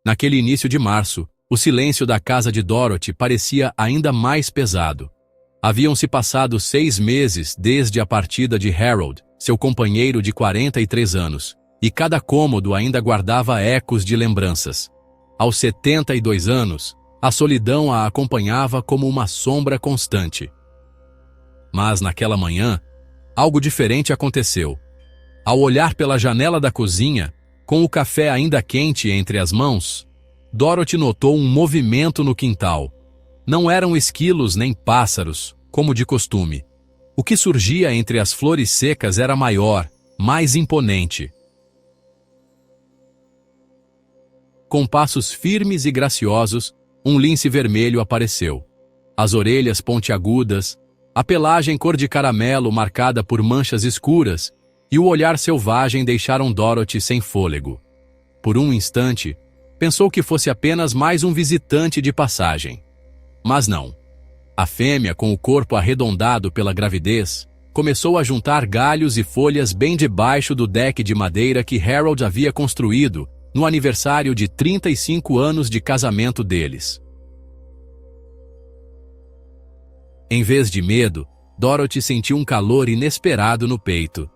Naquele início de março, o silêncio da casa de Dorothy parecia ainda mais pesado. Haviam-se passado 6 meses desde a partida de Harold, seu companheiro de 43 anos, e cada cômodo ainda guardava ecos de lembranças. Aos 72 anos, a solidão a acompanhava como uma sombra constante. Mas naquela manhã, algo diferente aconteceu. Ao olhar pela janela da cozinha, com o café ainda quente entre as mãos, Dorothy notou um movimento no quintal. Não eram esquilos nem pássaros, como de costume. O que surgia entre as flores secas era maior, mais imponente. Com passos firmes e graciosos, um lince vermelho apareceu. As orelhas pontiagudas, a pelagem cor de caramelo marcada por manchas escuras e o olhar selvagem deixaram Dorothy sem fôlego. Por um instante, pensou que fosse apenas mais um visitante de passagem. Mas não. A fêmea, com o corpo arredondado pela gravidez, começou a juntar galhos e folhas bem debaixo do deck de madeira que Harold havia construído no aniversário de 35 anos de casamento deles. Em vez de medo, Dorothy sentiu um calor inesperado no peito.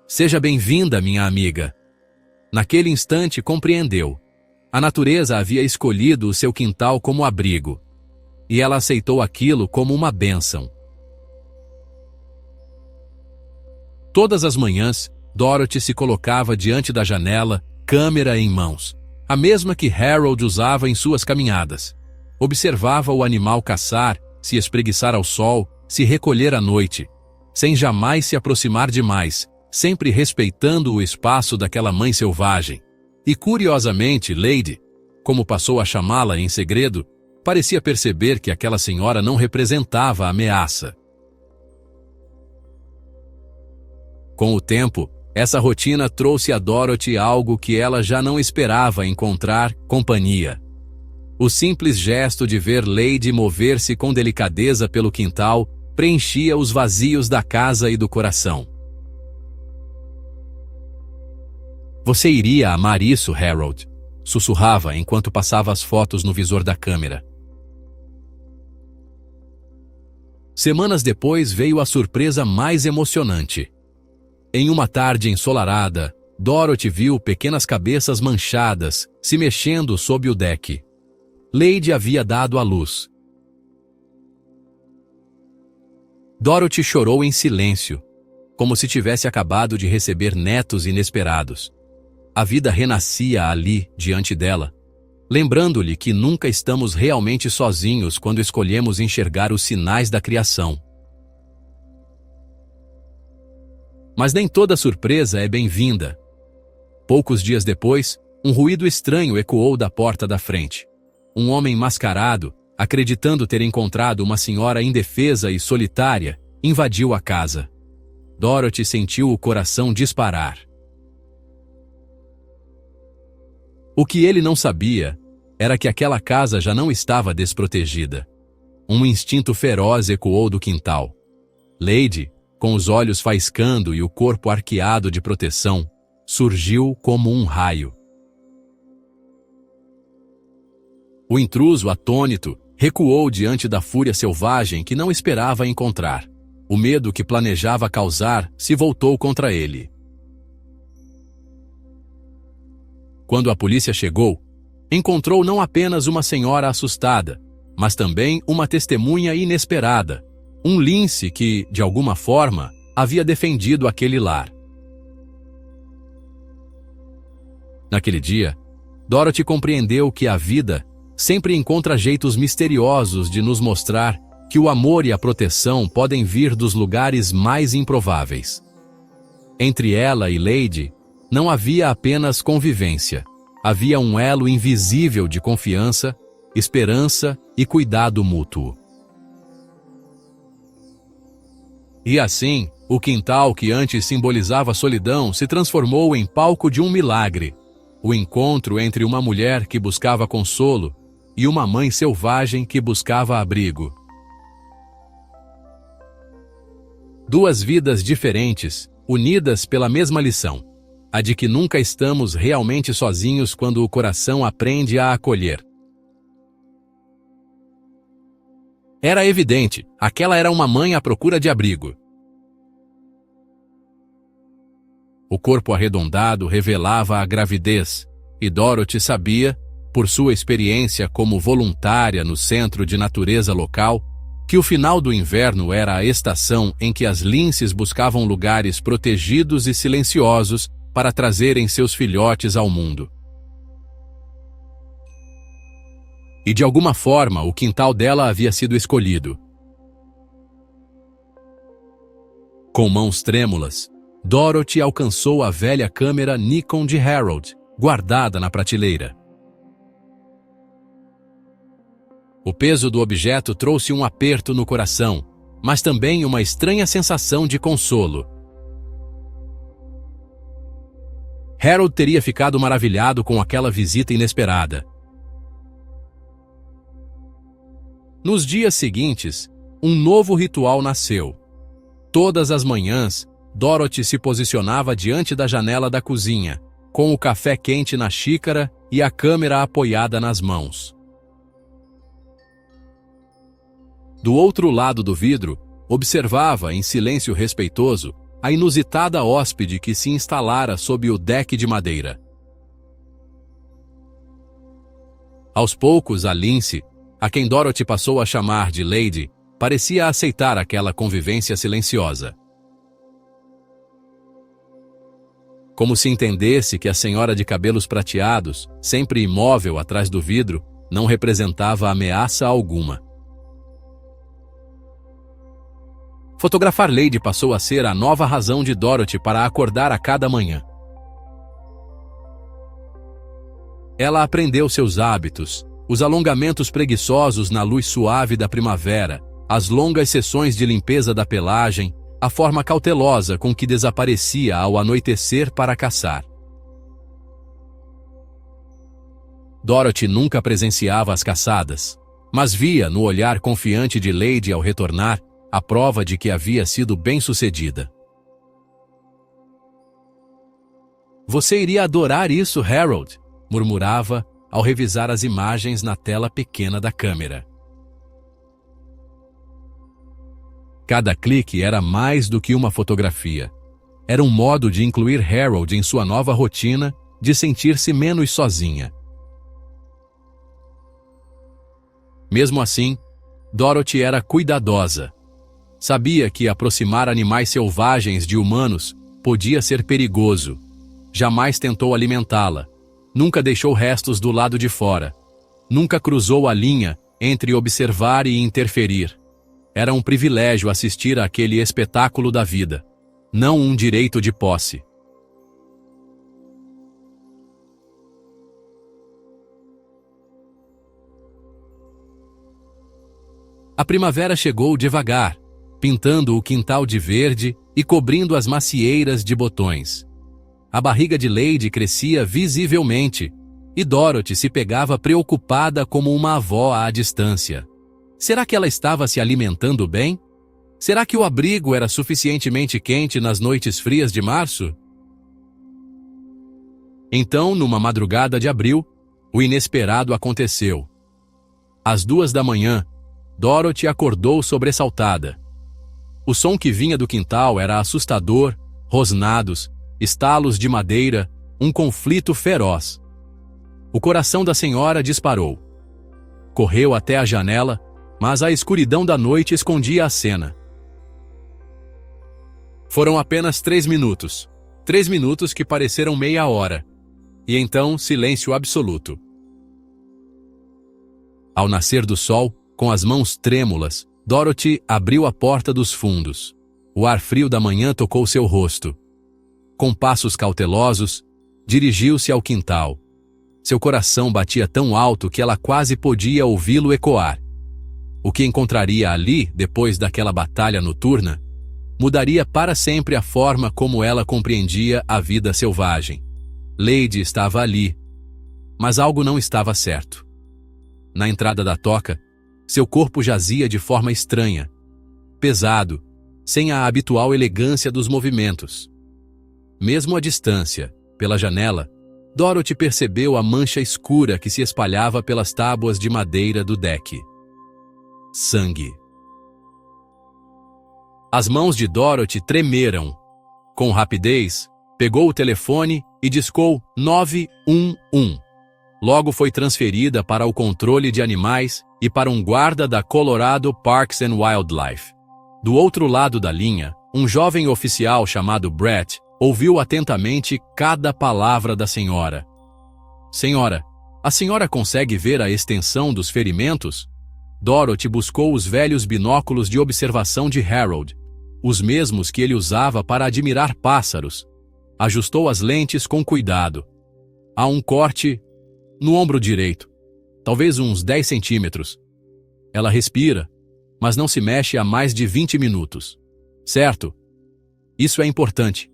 "Seja bem-vinda, minha amiga." Naquele instante compreendeu. A natureza havia escolhido o seu quintal como abrigo. E ela aceitou aquilo como uma bênção. Todas as manhãs, Dorothy se colocava diante da janela, câmera em mãos, a mesma que Harold usava em suas caminhadas. Observava o animal caçar, se espreguiçar ao sol, se recolher à noite, sem jamais se aproximar demais, sempre respeitando o espaço daquela mãe selvagem. E curiosamente, Lady, como passou a chamá-la em segredo, parecia perceber que aquela senhora não representava ameaça. Com o tempo, essa rotina trouxe a Dorothy algo que ela já não esperava encontrar: companhia. O simples gesto de ver Lady mover-se com delicadeza pelo quintal preenchia os vazios da casa e do coração. "Você iria amar isso, Harold?" sussurrava enquanto passava as fotos no visor da câmera. Semanas depois veio a surpresa mais emocionante. Em uma tarde ensolarada, Dorothy viu pequenas cabeças manchadas se mexendo sob o deck. Lady havia dado à luz. Dorothy chorou em silêncio, como se tivesse acabado de receber netos inesperados. A vida renascia ali, diante dela, lembrando-lhe que nunca estamos realmente sozinhos quando escolhemos enxergar os sinais da criação. Mas nem toda surpresa é bem-vinda. Poucos dias depois, um ruído estranho ecoou da porta da frente. Um homem mascarado, acreditando ter encontrado uma senhora indefesa e solitária, invadiu a casa. Dorothy sentiu o coração disparar. O que ele não sabia era que aquela casa já não estava desprotegida. Um instinto feroz ecoou do quintal. Lady, com os olhos faiscando e o corpo arqueado de proteção, surgiu como um raio. O intruso, atônito, recuou diante da fúria selvagem que não esperava encontrar. O medo que planejava causar se voltou contra ele. Quando a polícia chegou, encontrou não apenas uma senhora assustada, mas também uma testemunha inesperada, um lince que, de alguma forma, havia defendido aquele lar. Naquele dia, Dorothy compreendeu que a vida sempre encontra jeitos misteriosos de nos mostrar que o amor e a proteção podem vir dos lugares mais improváveis. Entre ela e Lady, não havia apenas convivência. Havia um elo invisível de confiança, esperança e cuidado mútuo. E assim, o quintal que antes simbolizava solidão se transformou em palco de um milagre. O encontro entre uma mulher que buscava consolo e uma mãe selvagem que buscava abrigo. Duas vidas diferentes, unidas pela mesma lição. a de que nunca estamos realmente sozinhos quando o coração aprende a acolher. Era evidente, aquela era uma mãe à procura de abrigo. O corpo arredondado revelava a gravidez, e Dorothy sabia, por sua experiência como voluntária no centro de natureza local, que o final do inverno era a estação em que as linces buscavam lugares protegidos e silenciosos para trazerem seus filhotes ao mundo. E de alguma forma o quintal dela havia sido escolhido. Com mãos trêmulas, Dorothy alcançou a velha câmera Nikon de Harold, guardada na prateleira. O peso do objeto trouxe um aperto no coração, mas também uma estranha sensação de consolo. Harold teria ficado maravilhado com aquela visita inesperada. Nos dias seguintes, um novo ritual nasceu. Todas as manhãs, Dorothy se posicionava diante da janela da cozinha, com o café quente na xícara e a câmera apoiada nas mãos. Do outro lado do vidro, observava, em silêncio respeitoso, a inusitada hóspede que se instalara sob o deck de madeira. Aos poucos, a Lince, a quem Dorothy passou a chamar de Lady, parecia aceitar aquela convivência silenciosa. Como se entendesse que a senhora de cabelos prateados, sempre imóvel atrás do vidro, não representava ameaça alguma. Fotografar Lady passou a ser a nova razão de Dorothy para acordar a cada manhã. Ela aprendeu seus hábitos, os alongamentos preguiçosos na luz suave da primavera, as longas sessões de limpeza da pelagem, a forma cautelosa com que desaparecia ao anoitecer para caçar. Dorothy nunca presenciava as caçadas, mas via no olhar confiante de Lady ao retornar a prova de que havia sido bem-sucedida. "Você iria adorar isso, Harold", murmurava ao revisar as imagens na tela pequena da câmera. Cada clique era mais do que uma fotografia. Era um modo de incluir Harold em sua nova rotina, de sentir-se menos sozinha. Mesmo assim, Dorothy era cuidadosa. Sabia que aproximar animais selvagens de humanos podia ser perigoso. Jamais tentou alimentá-la. Nunca deixou restos do lado de fora. Nunca cruzou a linha entre observar e interferir. Era um privilégio assistir àquele espetáculo da vida, não um direito de posse. A primavera chegou devagar, pintando o quintal de verde e cobrindo as macieiras de botões. A barriga de Lady crescia visivelmente, e Dorothy se pegava preocupada como uma avó à distância. Será que ela estava se alimentando bem? Será que o abrigo era suficientemente quente nas noites frias de março? Então, numa madrugada de abril, o inesperado aconteceu. Às 2 da manhã, Dorothy acordou sobressaltada. O som que vinha do quintal era assustador, rosnados, estalos de madeira, um conflito feroz. O coração da senhora disparou. Correu até a janela, mas a escuridão da noite escondia a cena. Foram apenas 3 minutos. 3 minutos que pareceram meia hora. E então, silêncio absoluto. Ao nascer do sol, com as mãos trêmulas, Dorothy abriu a porta dos fundos. O ar frio da manhã tocou seu rosto. Com passos cautelosos, dirigiu-se ao quintal. Seu coração batia tão alto que ela quase podia ouvi-lo ecoar. O que encontraria ali, depois daquela batalha noturna, mudaria para sempre a forma como ela compreendia a vida selvagem. Lady estava ali, mas algo não estava certo. Na entrada da toca, seu corpo jazia de forma estranha, pesado, sem a habitual elegância dos movimentos. Mesmo à distância, pela janela, Dorothy percebeu a mancha escura que se espalhava pelas tábuas de madeira do deck. Sangue. As mãos de Dorothy tremeram. Com rapidez, pegou o telefone e discou 911. Logo foi transferida para o controle de animais e para um guarda da Colorado Parks and Wildlife. Do outro lado da linha, um jovem oficial chamado Brett ouviu atentamente cada palavra da senhora. Senhora, a senhora consegue ver a extensão dos ferimentos? Dorothy buscou os velhos binóculos de observação de Harold, os mesmos que ele usava para admirar pássaros. Ajustou as lentes com cuidado. Há um corte no ombro direito, talvez uns 10 centímetros. Ela respira, mas não se mexe há mais de 20 minutos. Certo? Isso é importante.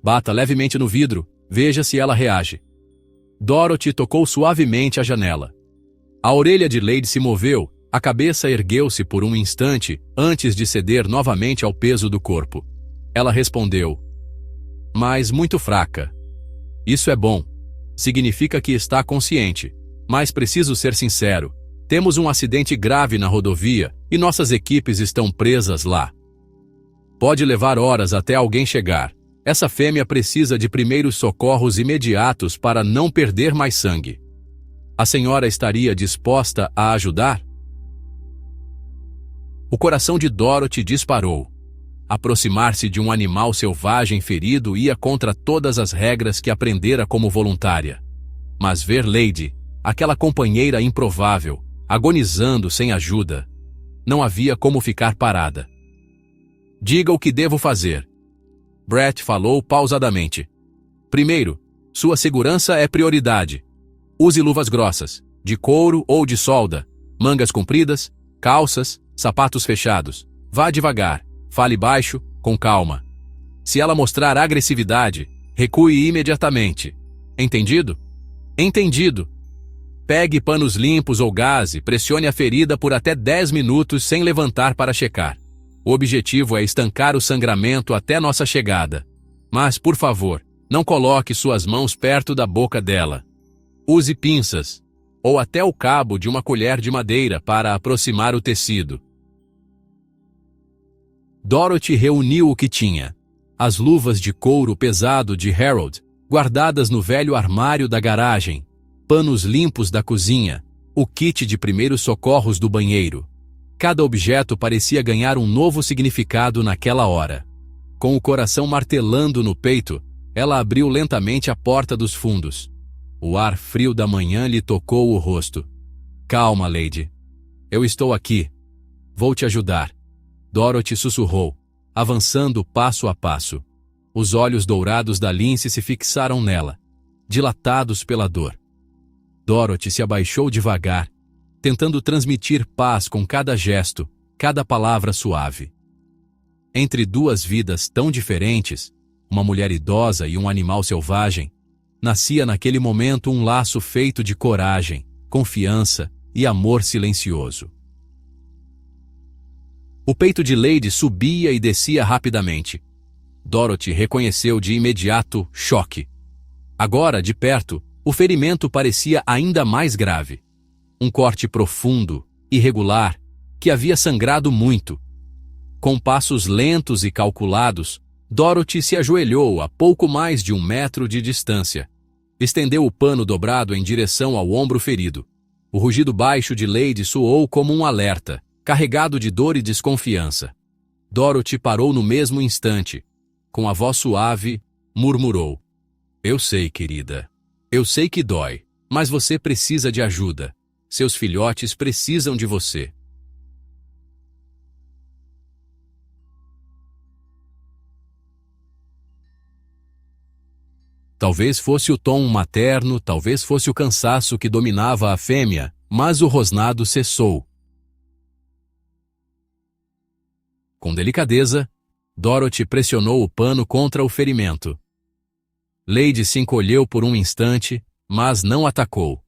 Bata levemente no vidro, veja se ela reage. Dorothy tocou suavemente a janela. A orelha de Lady se moveu, a cabeça ergueu-se por um instante antes de ceder novamente ao peso do corpo. Ela respondeu, mas muito fraca. Isso é bom. Significa que está consciente. Mas preciso ser sincero. Temos um acidente grave na rodovia e nossas equipes estão presas lá. Pode levar horas até alguém chegar. Essa fêmea precisa de primeiros socorros imediatos para não perder mais sangue. A senhora estaria disposta a ajudar? O coração de Dorothy disparou. Aproximar-se de um animal selvagem ferido ia contra todas as regras que aprendera como voluntária. Mas ver Lady, aquela companheira improvável, agonizando sem ajuda, não havia como ficar parada. Diga o que devo fazer. Brett falou pausadamente. Primeiro, sua segurança é prioridade. Use luvas grossas, de couro ou de solda, mangas compridas, calças, sapatos fechados. Vá devagar. Fale baixo, com calma. Se ela mostrar agressividade, recue imediatamente. Entendido? Entendido. Pegue panos limpos ou gás e pressione a ferida por até 10 minutos sem levantar para checar. O objetivo é estancar o sangramento até nossa chegada. Mas, por favor, não coloque suas mãos perto da boca dela. Use pinças, ou até o cabo de uma colher de madeira para aproximar o tecido. Dorothy reuniu o que tinha. As luvas de couro pesado de Harold, guardadas no velho armário da garagem, panos limpos da cozinha, o kit de primeiros socorros do banheiro. Cada objeto parecia ganhar um novo significado naquela hora. Com o coração martelando no peito, ela abriu lentamente a porta dos fundos. O ar frio da manhã lhe tocou o rosto. Calma, Lady. Eu estou aqui. Vou te ajudar. Dorothy sussurrou, avançando passo a passo. Os olhos dourados da Lindsay se fixaram nela, dilatados pela dor. Dorothy se abaixou devagar, tentando transmitir paz com cada gesto, cada palavra suave. Entre duas vidas tão diferentes, uma mulher idosa e um animal selvagem, nascia naquele momento um laço feito de coragem, confiança e amor silencioso. O peito de Lady subia e descia rapidamente. Dorothy reconheceu de imediato choque. Agora, de perto, o ferimento parecia ainda mais grave. Um corte profundo, irregular, que havia sangrado muito. Com passos lentos e calculados, Dorothy se ajoelhou a pouco mais de 1 metro de distância. Estendeu o pano dobrado em direção ao ombro ferido. O rugido baixo de Lady soou como um alerta, carregado de dor e desconfiança. Dorothy parou no mesmo instante. Com a voz suave, murmurou. Eu sei, querida. Eu sei que dói, mas você precisa de ajuda. Seus filhotes precisam de você. Talvez fosse o tom materno, talvez fosse o cansaço que dominava a fêmea, mas o rosnado cessou. Com delicadeza, Dorothy pressionou o pano contra o ferimento. Lady se encolheu por um instante, mas não atacou.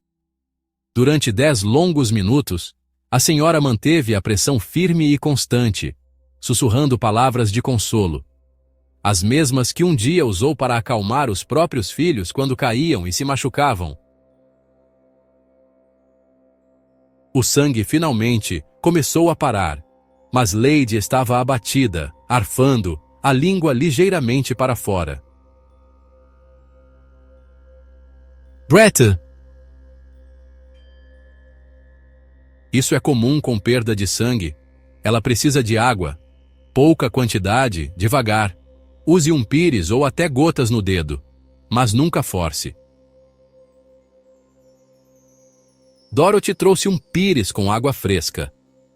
Durante 10 longos minutos, a senhora manteve a pressão firme e constante, sussurrando palavras de consolo. as mesmas que um dia usou para acalmar os próprios filhos quando caíam e se machucavam. O sangue finalmente começou a parar, mas Lady estava abatida, arfando, a língua ligeiramente para fora. Brett! Isso é comum com perda de sangue. Ela precisa de água. Pouca quantidade, devagar. Use um pires ou até gotas no dedo, mas nunca force. Dorothy trouxe um pires com água fresca.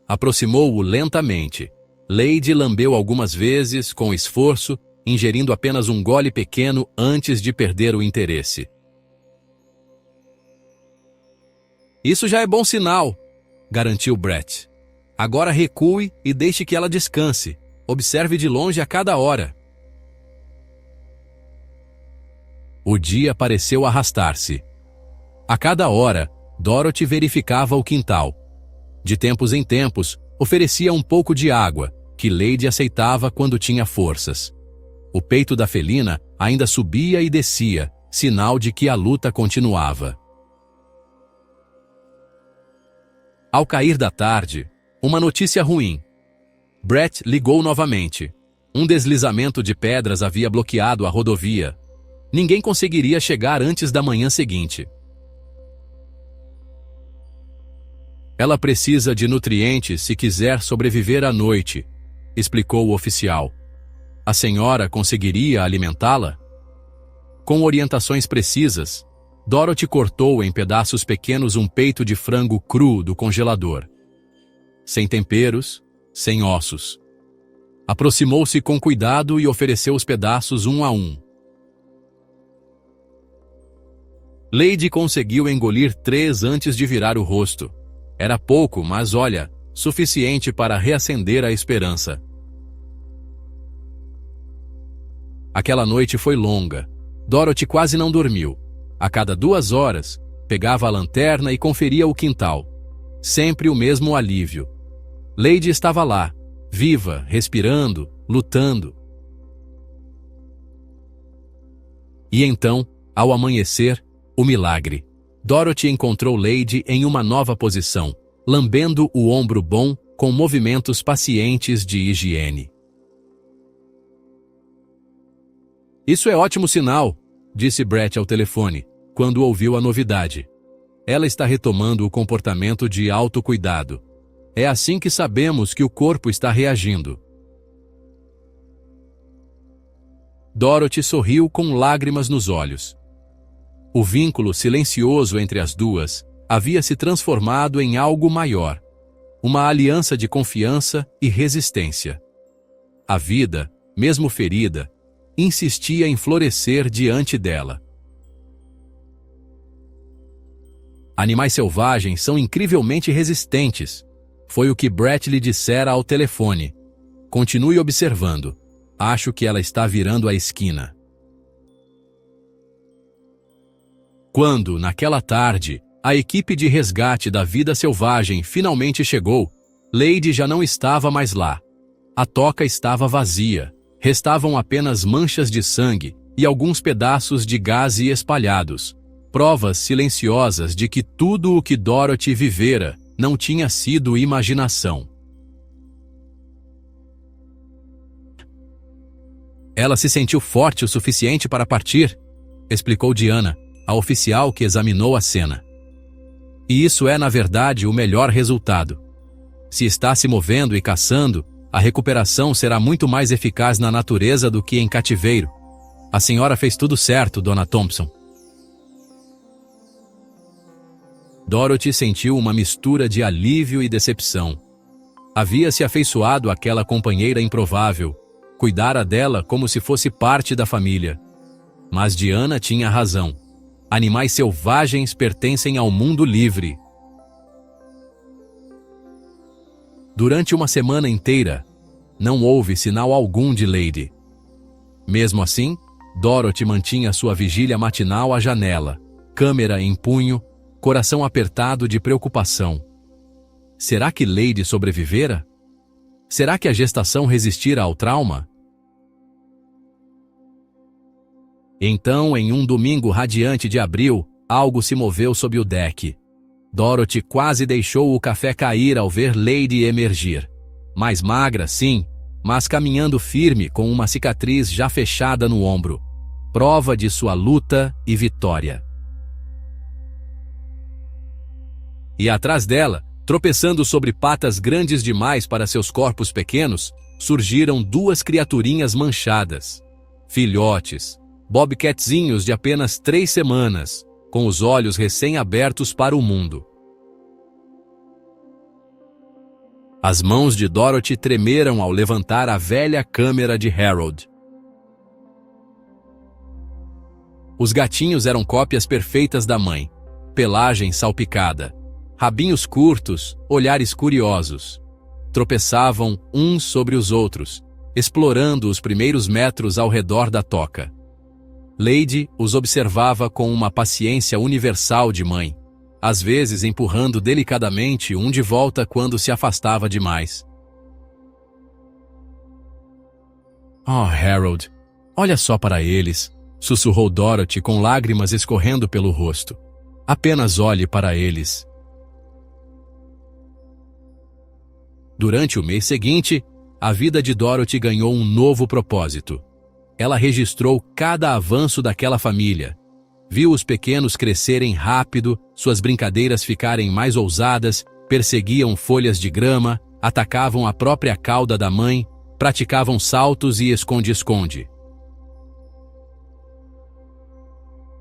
Aproximou-o lentamente. Lady lambeu algumas vezes, com esforço, ingerindo apenas um gole pequeno antes de perder o interesse. Isso já é bom sinal, garantiu Brett. Agora recue e deixe que ela descanse. Observe de longe a cada hora. O dia pareceu arrastar-se. A cada hora, Dorothy verificava o quintal. De tempos em tempos, oferecia um pouco de água, que Lady aceitava quando tinha forças. O peito da felina ainda subia e descia, sinal de que a luta continuava. Ao cair da tarde, uma notícia ruim. Brett ligou novamente. Um deslizamento de pedras havia bloqueado a rodovia. Ninguém conseguiria chegar antes da manhã seguinte. Ela precisa de nutrientes se quiser sobreviver à noite, explicou o oficial. A senhora conseguiria alimentá-la? Com orientações precisas, Dorothy cortou em pedaços pequenos um peito de frango cru do congelador. Sem temperos, sem ossos. Aproximou-se com cuidado e ofereceu os pedaços um a um. Lady conseguiu engolir 3 antes de virar o rosto. Era pouco, mas olha, suficiente para reacender a esperança. Aquela noite foi longa. Dorothy quase não dormiu. A cada 2 horas, pegava a lanterna e conferia o quintal. Sempre o mesmo alívio. Lady estava lá, viva, respirando, lutando. E então, ao amanhecer, o milagre. Dorothy encontrou Lady em uma nova posição, lambendo o ombro bom com movimentos pacientes de higiene. Isso é ótimo sinal, disse Brett ao telefone, quando ouviu a novidade. Ela está retomando o comportamento de autocuidado. É assim que sabemos que o corpo está reagindo. Dorothy sorriu com lágrimas nos olhos. O vínculo silencioso entre as duas havia se transformado em algo maior, uma aliança de confiança e resistência. A vida, mesmo ferida, insistia em florescer diante dela. Animais selvagens são incrivelmente resistentes, foi o que Brett lhe dissera ao telefone. Continue observando. Acho que ela está virando a esquina. Quando, naquela tarde, a equipe de resgate da vida selvagem finalmente chegou, Lady já não estava mais lá. A toca estava vazia. Restavam apenas manchas de sangue e alguns pedaços de gaze espalhados. Provas silenciosas de que tudo o que Dorothy vivera não tinha sido imaginação. Ela se sentiu forte o suficiente para partir, explicou Diana, a oficial que examinou a cena. E isso é, na verdade, o melhor resultado. Se está se movendo e caçando, a recuperação será muito mais eficaz na natureza do que em cativeiro. A senhora fez tudo certo, Dona Thompson. Dorothy sentiu uma mistura de alívio e decepção. Havia se afeiçoado àquela companheira improvável, cuidara dela como se fosse parte da família. Mas Diana tinha razão. Animais selvagens pertencem ao mundo livre. Durante uma semana inteira, não houve sinal algum de Lady. Mesmo assim, Dorothy mantinha sua vigília matinal à janela, câmera em punho, coração apertado de preocupação. Será que Lady sobrevivera? Será que a gestação resistira ao trauma? Então, em um domingo radiante de abril, algo se moveu sob o deck. Dorothy quase deixou o café cair ao ver Lady emergir. Mais magra, sim, mas caminhando firme com uma cicatriz já fechada no ombro. Prova de sua luta e vitória. E atrás dela, tropeçando sobre patas grandes demais para seus corpos pequenos, surgiram duas criaturinhas manchadas. Filhotes, bobcatzinhos de apenas 3 semanas, com os olhos recém-abertos para o mundo. As mãos de Dorothy tremeram ao levantar a velha câmera de Harold. Os gatinhos eram cópias perfeitas da mãe. Pelagem salpicada, rabinhos curtos, olhares curiosos. Tropeçavam uns sobre os outros, explorando os primeiros metros ao redor da toca. Lady os observava com uma paciência universal de mãe, às vezes empurrando delicadamente um de volta quando se afastava demais. "Oh, Harold, olha só para eles", sussurrou Dorothy com lágrimas escorrendo pelo rosto. "Apenas olhe para eles." Durante o mês seguinte, a vida de Dorothy ganhou um novo propósito. Ela registrou cada avanço daquela família. Viu os pequenos crescerem rápido, suas brincadeiras ficarem mais ousadas, perseguiam folhas de grama, atacavam a própria cauda da mãe, praticavam saltos e esconde-esconde.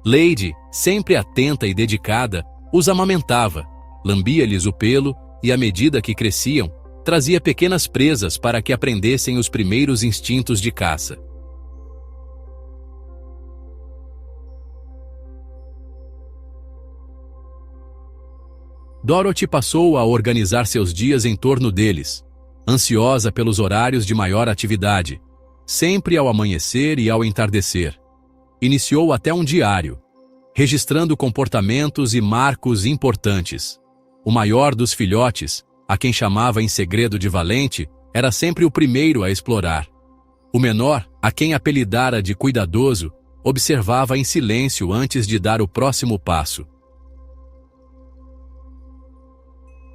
Lady, sempre atenta e dedicada, os amamentava, lambia-lhes o pelo e, à medida que cresciam, trazia pequenas presas para que aprendessem os primeiros instintos de caça. Dorothy passou a organizar seus dias em torno deles, ansiosa pelos horários de maior atividade, sempre ao amanhecer e ao entardecer. Iniciou até um diário, registrando comportamentos e marcos importantes. O maior dos filhotes, a quem chamava em segredo de valente, era sempre o primeiro a explorar. O menor, a quem apelidara de cuidadoso, observava em silêncio antes de dar o próximo passo.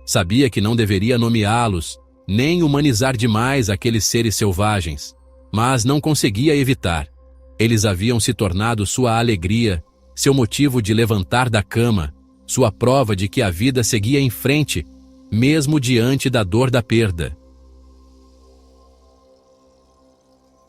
Sabia que não deveria nomeá-los, nem humanizar demais aqueles seres selvagens, mas não conseguia evitar. Eles haviam se tornado sua alegria, seu motivo de levantar da cama, sua prova de que a vida seguia em frente, mesmo diante da dor da perda.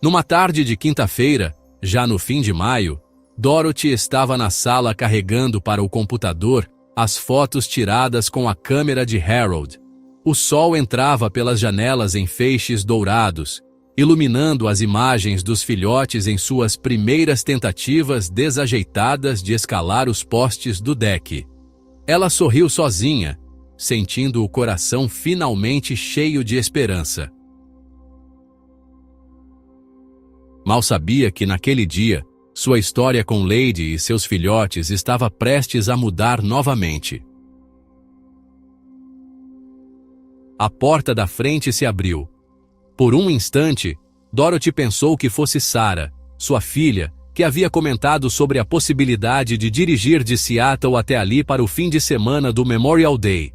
Numa tarde de quinta-feira, já no fim de maio, Dorothy estava na sala carregando para o computador as fotos tiradas com a câmera de Harold. O sol entrava pelas janelas em feixes dourados, iluminando as imagens dos filhotes em suas primeiras tentativas desajeitadas de escalar os postes do deck. Ela sorriu sozinha, sentindo o coração finalmente cheio de esperança. Mal sabia que naquele dia, sua história com Lady e seus filhotes estava prestes a mudar novamente. A porta da frente se abriu. Por um instante, Dorothy pensou que fosse Sarah, sua filha, que havia comentado sobre a possibilidade de dirigir de Seattle até ali para o fim de semana do Memorial Day.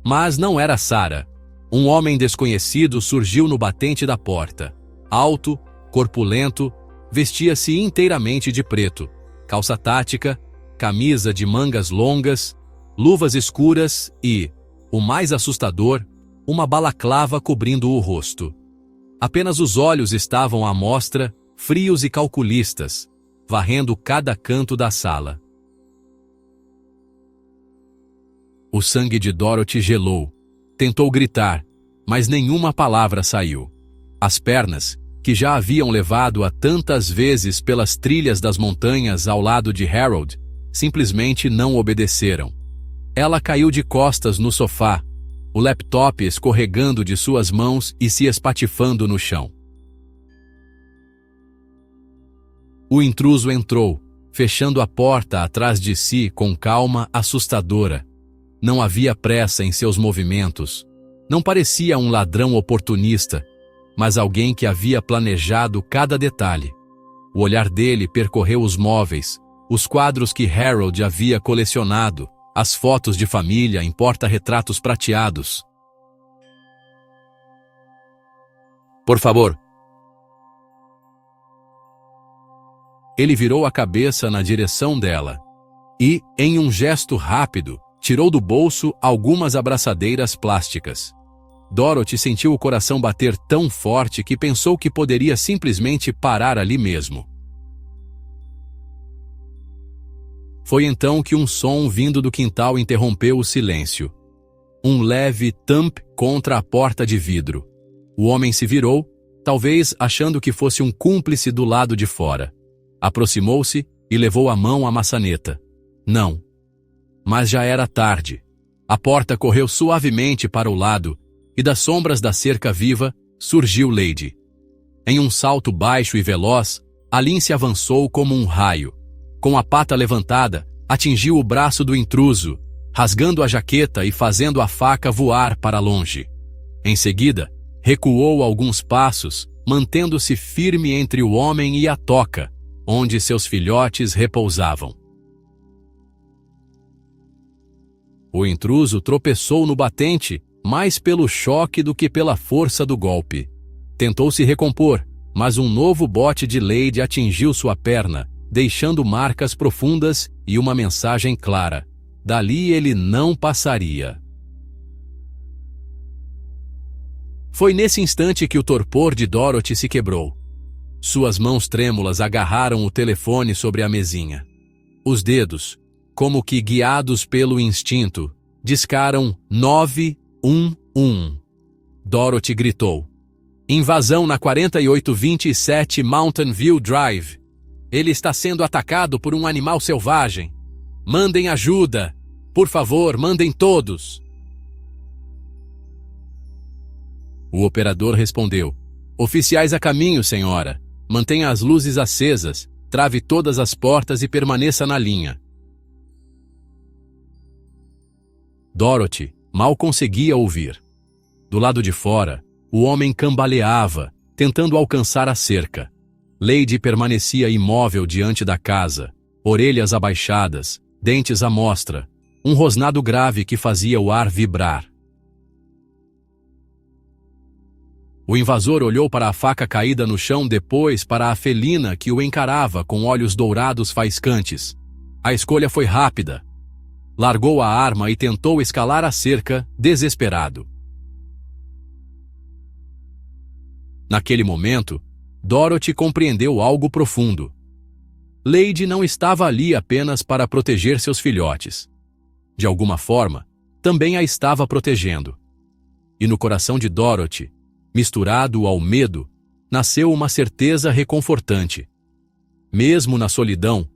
Mas não era Sarah. Um homem desconhecido surgiu no batente da porta. Alto, corpulento, vestia-se inteiramente de preto, calça tática, camisa de mangas longas, luvas escuras e, o mais assustador, uma balaclava cobrindo o rosto. Apenas os olhos estavam à mostra, frios e calculistas, varrendo cada canto da sala. O sangue de Dorothy gelou. Tentou gritar, mas nenhuma palavra saiu. As pernas, que já haviam levado-a tantas vezes pelas trilhas das montanhas ao lado de Harold, simplesmente não obedeceram. Ela caiu de costas no sofá, o laptop escorregando de suas mãos e se espatifando no chão. O intruso entrou, fechando a porta atrás de si com calma assustadora. Não havia pressa em seus movimentos. Não parecia um ladrão oportunista, mas alguém que havia planejado cada detalhe. O olhar dele percorreu os móveis, os quadros que Harold havia colecionado, as fotos de família em porta-retratos prateados. Por favor. Ele virou a cabeça na direção dela e, em um gesto rápido, tirou do bolso algumas abraçadeiras plásticas. Dorothy sentiu o coração bater tão forte que pensou que poderia simplesmente parar ali mesmo. Foi então que um som vindo do quintal interrompeu o silêncio. Um leve thump contra a porta de vidro. O homem se virou, talvez achando que fosse um cúmplice do lado de fora. Aproximou-se e levou a mão à maçaneta. Não. Mas já era tarde. A porta correu suavemente para o lado e das sombras da cerca viva surgiu Lady. Em um salto baixo e veloz, a Lindsay avançou como um raio. Com a pata levantada, atingiu o braço do intruso, rasgando a jaqueta e fazendo a faca voar para longe. Em seguida, recuou alguns passos, mantendo-se firme entre o homem e a toca, onde seus filhotes repousavam. O intruso tropeçou no batente, mais pelo choque do que pela força do golpe. Tentou se recompor, mas um novo bote de Lady atingiu sua perna, deixando marcas profundas e uma mensagem clara. Dali ele não passaria. Foi nesse instante que o torpor de Dorothy se quebrou. Suas mãos trêmulas agarraram o telefone sobre a mesinha. Os dedos, como que guiados pelo instinto, discaram 911. Dorothy gritou. Invasão na 4827 Mountain View Drive. Ele está sendo atacado por um animal selvagem. Mandem ajuda. Por favor, mandem todos. O operador respondeu. Oficiais a caminho, senhora. Mantenha as luzes acesas, trave todas as portas e permaneça na linha. Dorothy mal conseguia ouvir. Do lado de fora, o homem cambaleava, tentando alcançar a cerca. Lady permanecia imóvel diante da casa, orelhas abaixadas, dentes à mostra, um rosnado grave que fazia o ar vibrar. O invasor olhou para a faca caída no chão, depois para a felina que o encarava com olhos dourados faiscantes. A escolha foi rápida. Largou a arma e tentou escalar a cerca, desesperado. Naquele momento, Dorothy compreendeu algo profundo. Lady não estava ali apenas para proteger seus filhotes. De alguma forma, também a estava protegendo. E no coração de Dorothy, misturado ao medo, nasceu uma certeza reconfortante. Mesmo na solidão,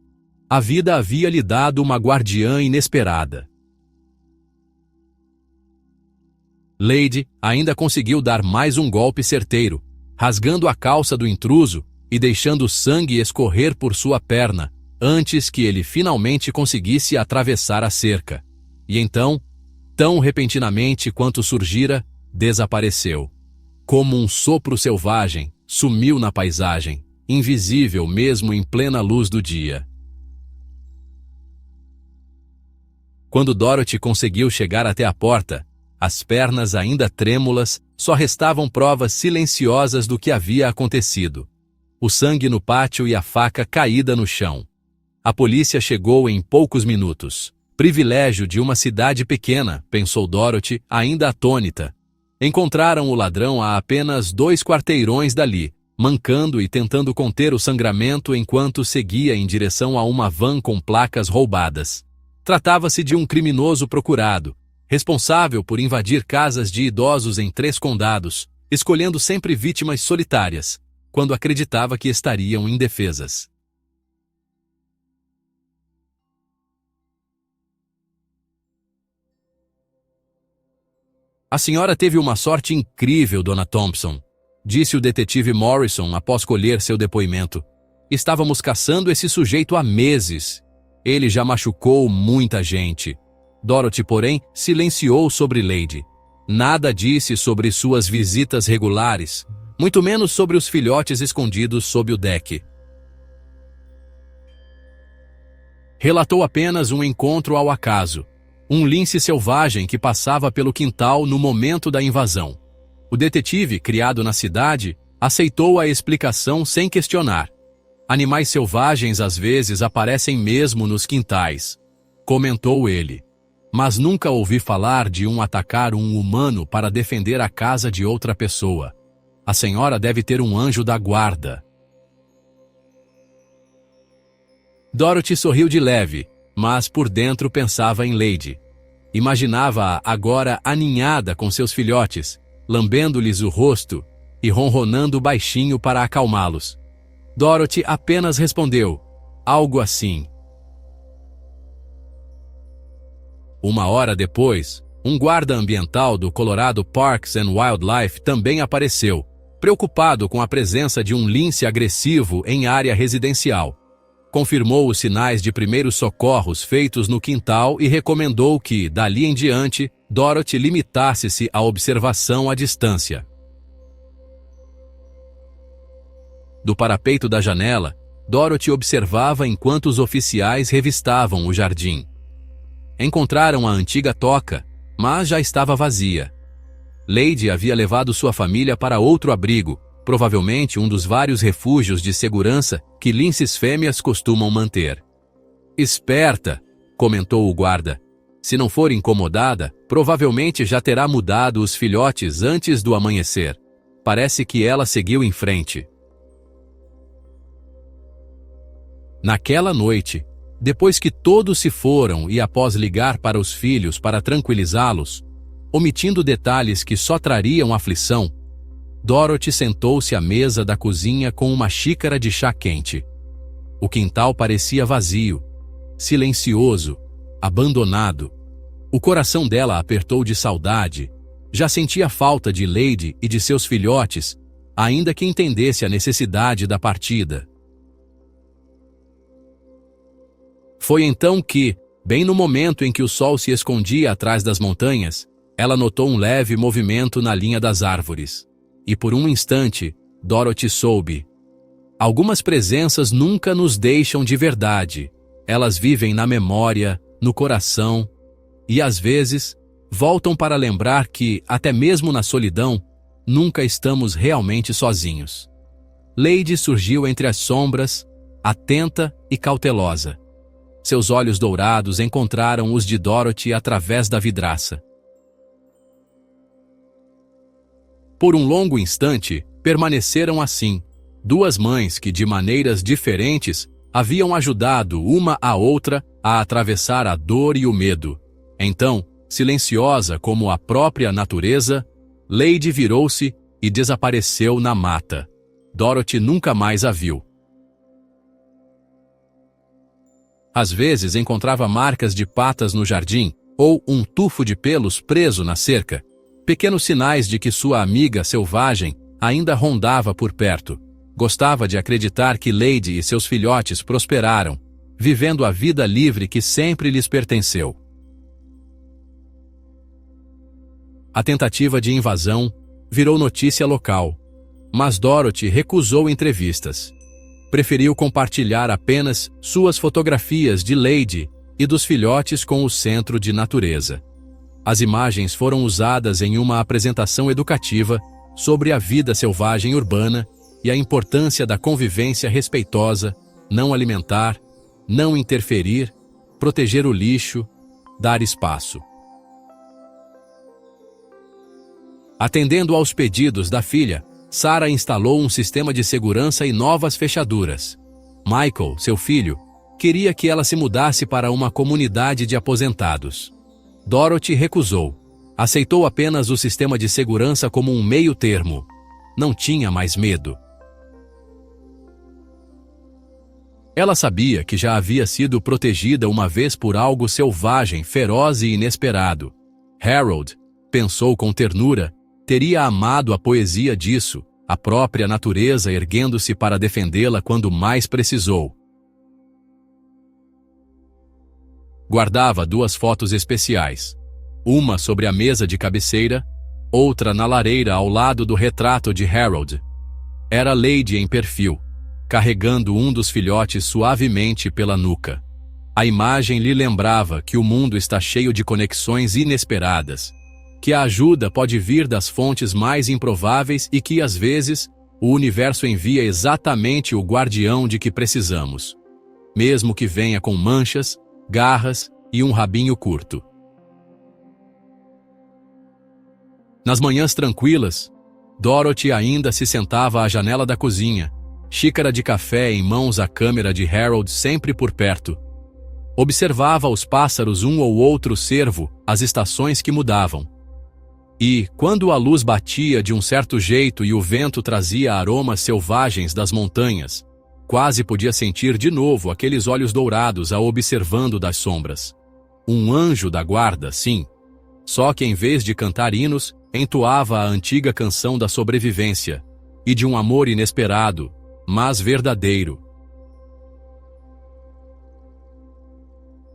a vida havia lhe dado uma guardiã inesperada. Lady ainda conseguiu dar mais um golpe certeiro, rasgando a calça do intruso e deixando sangue escorrer por sua perna, antes que ele finalmente conseguisse atravessar a cerca. E então, tão repentinamente quanto surgira, desapareceu. Como um sopro selvagem, sumiu na paisagem, invisível mesmo em plena luz do dia. Quando Dorothy conseguiu chegar até a porta, as pernas ainda trêmulas, só restavam provas silenciosas do que havia acontecido. O sangue no pátio e a faca caída no chão. A polícia chegou em poucos minutos. Privilégio de uma cidade pequena, pensou Dorothy, ainda atônita. Encontraram o ladrão a apenas 2 quarteirões dali, mancando e tentando conter o sangramento enquanto seguia em direção a uma van com placas roubadas. Tratava-se de um criminoso procurado, responsável por invadir casas de idosos em 3 condados, escolhendo sempre vítimas solitárias, quando acreditava que estariam indefesas. A senhora teve uma sorte incrível, Dona Thompson, disse o detetive Morrison após colher seu depoimento. Estávamos caçando esse sujeito há meses. Ele já machucou muita gente. Dorothy, porém, silenciou sobre Lady. Nada disse sobre suas visitas regulares, muito menos sobre os filhotes escondidos sob o deck. Relatou apenas um encontro ao acaso, um lince selvagem que passava pelo quintal no momento da invasão. O detetive, criado na cidade, aceitou a explicação sem questionar. Animais selvagens às vezes aparecem mesmo nos quintais, comentou ele. Mas nunca ouvi falar de um atacar um humano para defender a casa de outra pessoa. A senhora deve ter um anjo da guarda. Dorothy sorriu de leve, mas por dentro pensava em Lady. Imaginava-a agora aninhada com seus filhotes, lambendo-lhes o rosto e ronronando baixinho para acalmá-los. Dorothy apenas respondeu, algo assim. Uma hora depois, um guarda ambiental do Colorado Parks and Wildlife também apareceu, preocupado com a presença de um lince agressivo em área residencial. Confirmou os sinais de primeiros socorros feitos no quintal e recomendou que, dali em diante, Dorothy limitasse-se à observação à distância. Do parapeito da janela, Dorothy observava enquanto os oficiais revistavam o jardim. Encontraram a antiga toca, mas já estava vazia. Lady havia levado sua família para outro abrigo, provavelmente um dos vários refúgios de segurança que linces fêmeas costumam manter. Esperta, comentou o guarda. Se não for incomodada, provavelmente já terá mudado os filhotes antes do amanhecer. Parece que ela seguiu em frente. Naquela noite, depois que todos se foram e após ligar para os filhos para tranquilizá-los, omitindo detalhes que só trariam aflição, Dorothy sentou-se à mesa da cozinha com uma xícara de chá quente. O quintal parecia vazio, silencioso, abandonado. O coração dela apertou de saudade. Já sentia falta de Lady e de seus filhotes, ainda que entendesse a necessidade da partida. Foi então que, bem no momento em que o sol se escondia atrás das montanhas, ela notou um leve movimento na linha das árvores. E por um instante, Dorothy soube. Algumas presenças nunca nos deixam de verdade. Elas vivem na memória, no coração, e às vezes voltam para lembrar que, até mesmo na solidão, nunca estamos realmente sozinhos. Lady surgiu entre as sombras, atenta e cautelosa. Seus olhos dourados encontraram os de Dorothy através da vidraça. Por um longo instante, permaneceram assim, duas mães que, de maneiras diferentes, haviam ajudado uma a outra a atravessar a dor e o medo. Então, silenciosa como a própria natureza, Lady virou-se e desapareceu na mata. Dorothy nunca mais a viu. Às vezes encontrava marcas de patas no jardim ou um tufo de pelos preso na cerca, pequenos sinais de que sua amiga selvagem ainda rondava por perto. Gostava de acreditar que Lady e seus filhotes prosperaram, vivendo a vida livre que sempre lhes pertenceu. A tentativa de invasão virou notícia local, mas Dorothy recusou entrevistas. Preferiu compartilhar apenas suas fotografias de Lady e dos filhotes com o Centro de Natureza. As imagens foram usadas em uma apresentação educativa sobre a vida selvagem urbana e a importância da convivência respeitosa, não alimentar, não interferir, proteger o lixo, dar espaço. Atendendo aos pedidos da filha, Sarah instalou um sistema de segurança e novas fechaduras. Michael, seu filho, queria que ela se mudasse para uma comunidade de aposentados. Dorothy recusou. Aceitou apenas o sistema de segurança como um meio-termo. Não tinha mais medo. Ela sabia que já havia sido protegida uma vez por algo selvagem, feroz e inesperado. Harold, pensou com ternura, teria amado a poesia disso, a própria natureza erguendo-se para defendê-la quando mais precisou. Guardava duas fotos especiais. Uma sobre a mesa de cabeceira, outra na lareira ao lado do retrato de Harold. Era Lady em perfil, carregando um dos filhotes suavemente pela nuca. A imagem lhe lembrava que o mundo está cheio de conexões inesperadas, que a ajuda pode vir das fontes mais improváveis e que, às vezes, o universo envia exatamente o guardião de que precisamos, mesmo que venha com manchas, garras e um rabinho curto. Nas manhãs tranquilas, Dorothy ainda se sentava à janela da cozinha, xícara de café em mãos, a câmera de Harold sempre por perto. Observava os pássaros, um ou outro cervo, as estações que mudavam. E, quando a luz batia de um certo jeito e o vento trazia aromas selvagens das montanhas, quase podia sentir de novo aqueles olhos dourados a observando das sombras. Um anjo da guarda, sim. Só que em vez de cantar hinos, entoava a antiga canção da sobrevivência e de um amor inesperado, mas verdadeiro.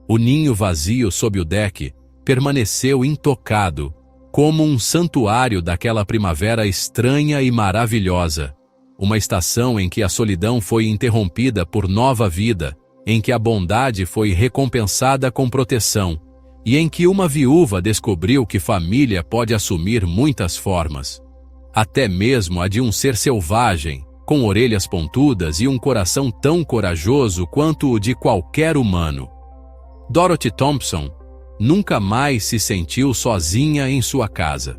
O ninho vazio sob o deck permaneceu intocado, como um santuário daquela primavera estranha e maravilhosa. Uma estação em que a solidão foi interrompida por nova vida, em que a bondade foi recompensada com proteção, e em que uma viúva descobriu que família pode assumir muitas formas. Até mesmo a de um ser selvagem, com orelhas pontudas e um coração tão corajoso quanto o de qualquer humano. Dorothy Thompson nunca mais se sentiu sozinha em sua casa.